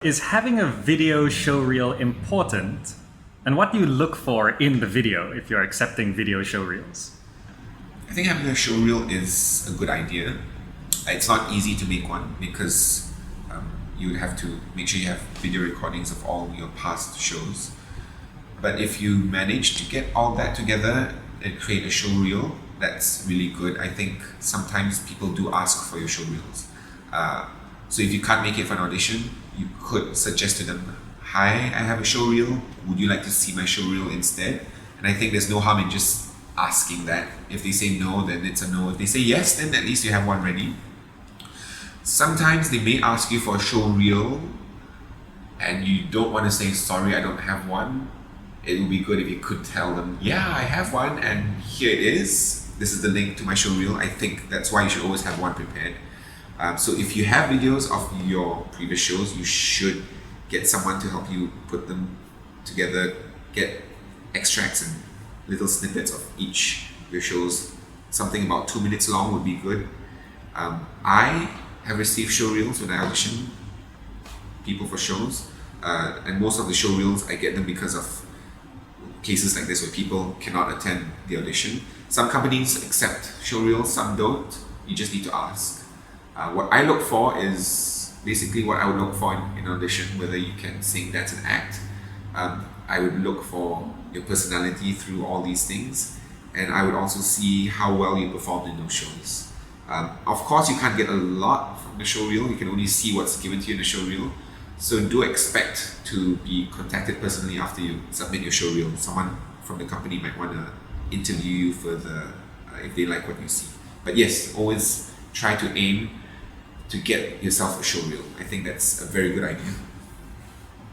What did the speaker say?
Is having a video showreel important? And what do you look for in the video if you're accepting video showreels? I think having a showreel is a good idea. It's not easy to make one because you would have to make sure you have video recordings of all your past shows. But if you manage to get all that together and create a showreel, that's really good. I think sometimes people do ask for your showreels. So if you can't make it for an audition, you could suggest to them, "Hi, I have a showreel. Would you like to see my showreel instead?" And I think there's no harm in just asking that. If they say no, then it's a no. If they say yes, then at least you have one ready. Sometimes they may ask you for a showreel and you don't want to say, "Sorry, I don't have one." It would be good if you could tell them, "Yeah, I have one and here it is. This is the link to my showreel." I think that's why you should always have one prepared. So if you have videos of your previous shows, you should get someone to help you put them together, get extracts and little snippets of each of your shows. Something about 2 minutes long would be good. I have received showreels when I audition people for shows, and most of the showreels I get them because of cases like this where people cannot attend the audition. Some companies accept showreels, some don't. You just need to ask. What I look for is basically what I would look for in an audition, whether you can sing, dance and act. I would look for your personality through all these things, and I would also see how well you performed in those shows. Of course, you can't get a lot from the showreel. You can only see what's given to you in the showreel. So do expect to be contacted personally after you submit your showreel. Someone from the company might want to interview you further if they like what you see. But yes, always try to aim to get yourself a showreel. I think that's a very good idea.